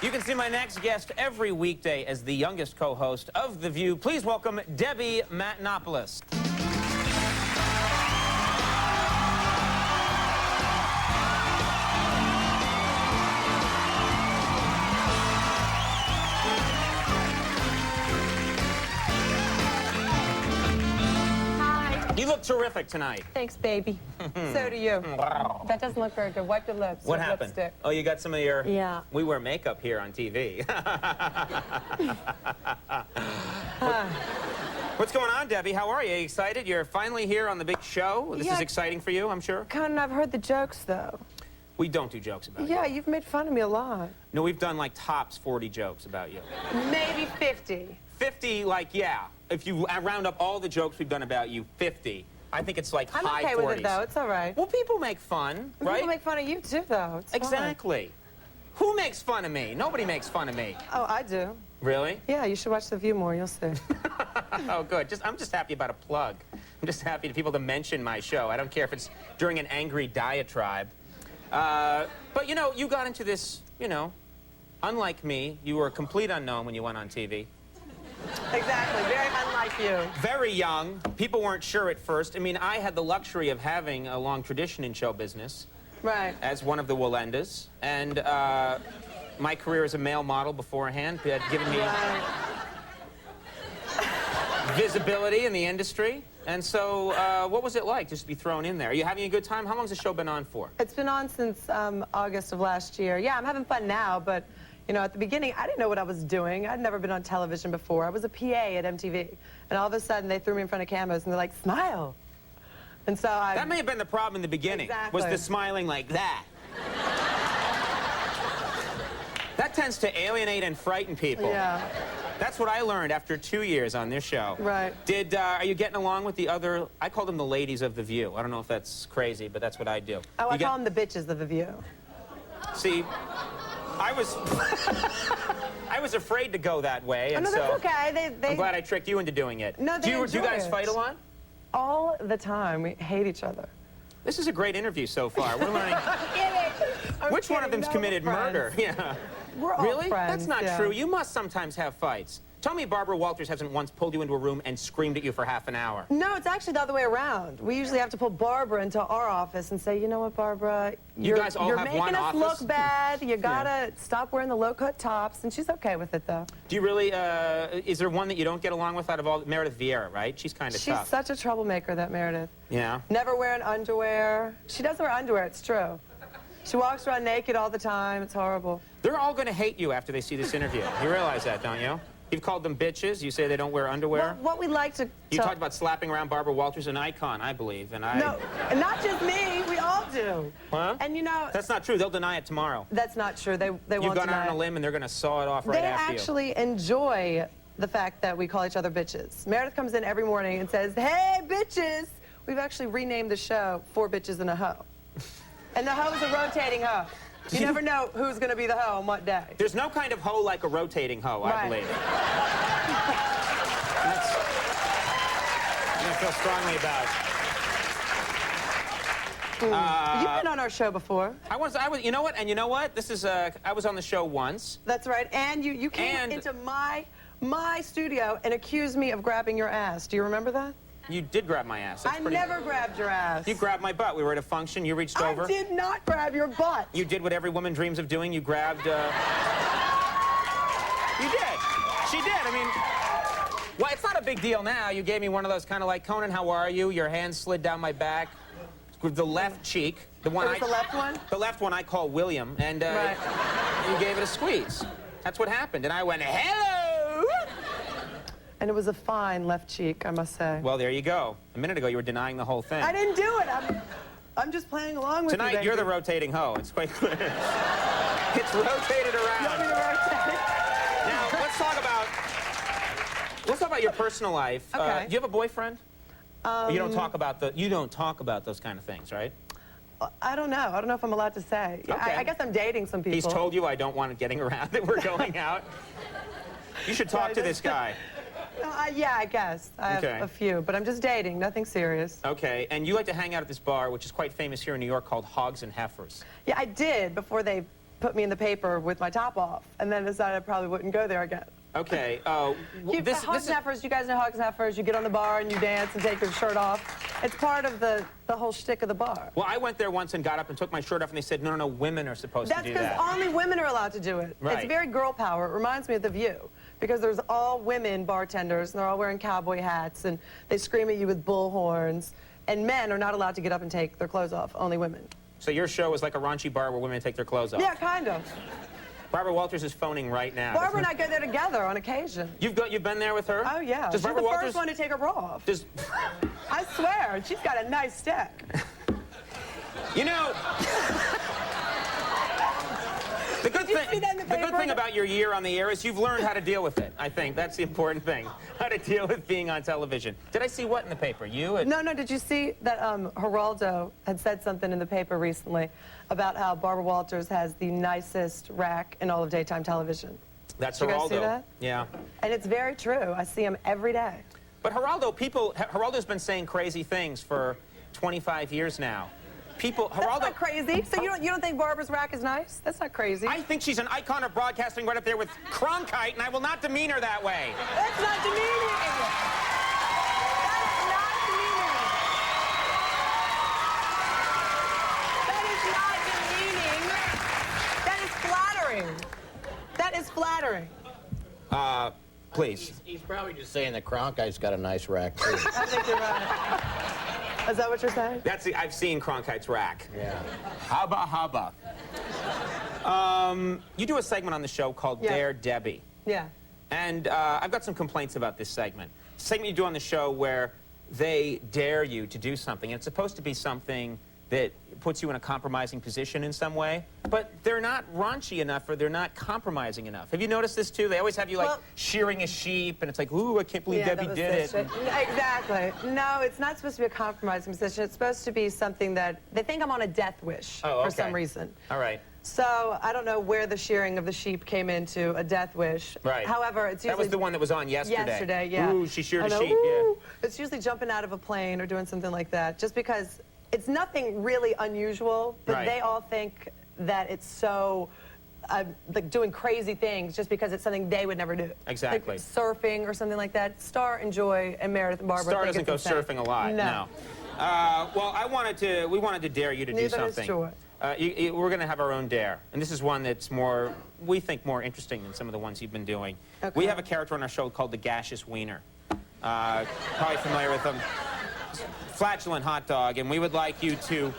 You can see my next guest every weekday as the youngest co-host of The View. Please welcome Debbie Matenopoulos. You look terrific tonight. Thanks, baby. So do you. That doesn't look very good. Wipe your lips. What happened? Lipstick. Oh, you got some of your... Yeah. We wear makeup here on TV. What's going on, Debbie? How are you? Excited? You're finally here on the big show. This is exciting for you, I'm sure. Conan, I've heard the jokes, though. We don't do jokes about you. Yeah, you've made fun of me a lot. No, we've done like tops 40 jokes about you. Maybe 50. 50, like, yeah. If you round up all the jokes we've done about you, 50. I think it's like I'm high 40s. okay with it, though. It's all right. Well, people make fun, right? People make fun of you, too, though. It's exactly. Who makes fun of me? Nobody makes fun of me. Oh, I do. Really? Yeah, you should watch The View more. You'll see. Oh, good. I'm just happy about a plug. I'm just happy to people to mention my show. I don't care if it's during an angry diatribe. But, you know, you got into this, you know, unlike me, you were a complete unknown when you went on TV. Exactly. Very unlike you. Very young. People weren't sure at first. I mean, I had the luxury of having a long tradition in show business. Right. As one of the Wallendas. And my career as a male model beforehand had given me visibility in the industry. And so, what was it like just to be thrown in there? Are you having a good time? How long's the show been on for? It's been on since August of last year. Yeah, I'm having fun now, but, you know, at the beginning, I didn't know what I was doing. I'd never been on television before. I was a PA at MTV. And all of a sudden, they threw me in front of cameras, and they're like, smile. And so I... That may have been the problem in the beginning. Exactly. Was the smiling like that. That tends to alienate and frighten people. Yeah. That's what I learned after 2 years on this show. Right. Are you getting along with the other, I call them the ladies of The View. I don't know if that's crazy, but that's what I do. Oh, I call them the bitches of The View. See, I was afraid to go that way. And no, that's okay. I'm glad I tricked you into doing it. No, do you guys fight a lot? All the time. We hate each other. This is a great interview so far. We're learning... Which one of them's committed murder? Yeah. We're all really? friends. That's not true. You must sometimes have fights. Tell me Barbara Walters hasn't once pulled you into a room and screamed at you for half an hour. No, it's actually the other way around. We usually have to pull Barbara into our office and say, you know what, Barbara? You guys all have one office? You're making us look bad. You gotta stop wearing the low-cut tops. And she's okay with it, though. Do you really, is there one that you don't get along with out of all? Meredith Vieira, right? She's kind of tough. She's such a troublemaker, that Meredith. Yeah? Never wearing underwear. She doesn't wear underwear, it's true. She walks around naked all the time. It's horrible. They're all going to hate you after they see this interview. You realize that, don't you? You've called them bitches. You say they don't wear underwear. Well, what we like to... You talked about slapping around Barbara Walters, an icon, I believe, and I... No, not just me. We all do. Huh? And, you know... That's not true. They'll deny it tomorrow. That's not true. They won't deny it. You've gone out on a limb, and they're going to saw it off right after you. They actually enjoy the fact that we call each other bitches. Meredith comes in every morning and says, hey, bitches! We've actually renamed the show 4 Bitches and a Hoe. And the hoe is a rotating hoe. You never know who's going to be the hoe on what day. There's no kind of hoe like a rotating hoe, I believe. That's what I feel strongly about. You've been on our show before. I was, you know what? And you know what? This is, I was on the show once. That's right. And you came into my studio and accused me of grabbing your ass. Do you remember that? You did grab my ass. I never grabbed your ass. You grabbed my butt. We were at a function. You reached over. I did not grab your butt. You did what every woman dreams of doing. You grabbed... You did. She did. I mean... Well, it's not a big deal now. You gave me one of those kind of like, Conan, how are you? Your hand slid down my back. With the left cheek. The one the left one? The left one I call William. And you gave it a squeeze. That's what happened. And I went, hello! And it was a fine left cheek, I must say. Well, there you go. A minute ago, you were denying the whole thing. I didn't do it. I'm just playing along with you. Tonight, you're the rotating hoe. It's quite clear. It's rotated around. You want me to rotate? Now, let's talk about your personal life. Okay. Do you have a boyfriend? You don't talk about those kind of things, right? I don't know. I don't know if I'm allowed to say. Okay. I guess I'm dating some people. He's told you I don't want it getting around that we're going out. You should talk to this guy. Yeah, I guess. I have a few, but I'm just dating, nothing serious. Okay, and you like to hang out at this bar, which is quite famous here in New York, called Hogs and Heifers. Yeah, I did before they put me in the paper with my top off, and then decided I probably wouldn't go there again. Okay. Hogsnappers, you guys know Hogsnappers. You get on the bar and you dance and take your shirt off. It's part of the whole shtick of the bar. Well, I went there once and got up and took my shirt off, and they said, no, women are supposed to do that. That's because only women are allowed to do it. Right. It's very girl power. It reminds me of The View, because there's all women bartenders, and they're all wearing cowboy hats, and they scream at you with bull horns, and men are not allowed to get up and take their clothes off, only women. So your show is like a raunchy bar where women take their clothes off? Yeah, kind of. Barbara Walters is phoning right now. Barbara and I go there together on occasion. You've been there with her? Oh, yeah. She's Barbara the Walters... first one to take her bra off. Does... I swear, she's got a nice stick. You know... The good thing about your year on the air is you've learned how to deal with it, I think. That's the important thing. How to deal with being on television. Did I see what in the paper? You? No, did you see that Geraldo had said something in the paper recently about how Barbara Walters has the nicest rack in all of daytime television? That's Did you Geraldo. guys see that? Yeah. And it's very true. I see him every day. But Geraldo's been saying crazy things for 25 years now. Geraldo... That's not crazy. So you don't think Barbara's rack is nice? That's not crazy. I think she's an icon of broadcasting right up there with Cronkite, and I will not demean her that way. That's not demeaning. That is flattering. That is flattering. Please. He's probably just saying that Cronkite's got a nice rack, too. I think you're right. Is that what you're saying? I've seen Cronkite's rack. Yeah. Hubba. You do a segment on the show called Dare Debbie. Yeah. And I've got some complaints about this segment. It's a segment you do on the show where they dare you to do something. And it's supposed to be something that puts you in a compromising position in some way, but they're not raunchy enough or they're not compromising enough. Have you noticed this too? They always have you like shearing a sheep, and it's like, ooh, I can't believe Debbie did it. Exactly. No, it's not supposed to be a compromising position. It's supposed to be something that they think I'm on a death wish for some reason. All right. So I don't know where the shearing of the sheep came into a death wish. Right. However, it's usually... That was the one that was on yesterday. Yesterday, yeah. Ooh, she sheared a sheep, yeah. It's usually jumping out of a plane or doing something like that, just because it's nothing really unusual, but they all think that it's so, like doing crazy things just because it's something they would never do. Exactly. Like surfing or something like that. Star and Joy and Meredith and Barbara Star think doesn't go surfing a lot, no. Well, we wanted to dare you to do something. Neither is Joy. We're going to have our own dare, and this is one that's more, we think, more interesting than some of the ones you've been doing. Okay. We have a character on our show called the Gaseous Wiener. Probably familiar with him. Flatulent hot dog, and we would like you to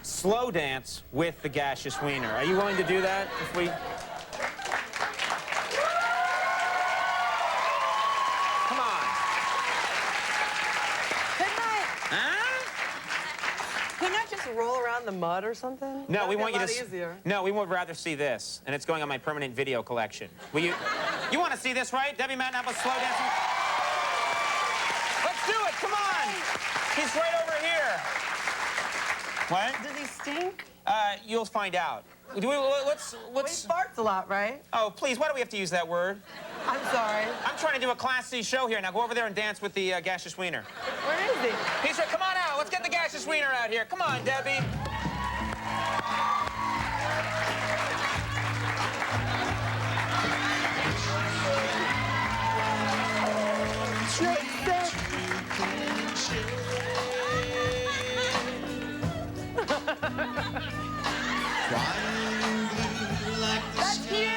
slow dance with the Gaseous Wiener. Are you willing to do that? If we... Come on. Couldn't I just roll around the mud or something? No, we want you to... easier. No, we would rather see this, and it's going on my permanent video collection. Will you... You want to see this, right? Debbie Matenopoulos slow dancing? Let's do it, come on! He's right over here. What? Does he stink? You'll find out. Let's... He farts a lot, right? Oh, please, why do we have to use that word? I'm sorry. I'm trying to do a Class C show here. Now go over there and dance with the Gaseous Wiener. Where is he? He's right. Come on out. Let's get the Gaseous Wiener out here. Come on, Debbie. That's huge!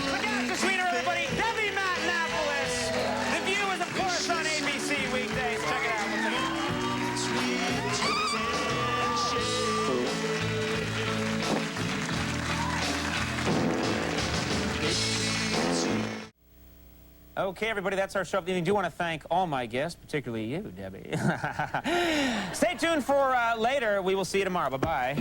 The Gaseous Wiener, everybody. Debbie Matenopoulos. The View is, of course, on ABC weekdays. Check it out. Okay, everybody, that's our show. I do want to thank all my guests, particularly you, Debbie. Stay tuned for later. We will see you tomorrow. Bye-bye.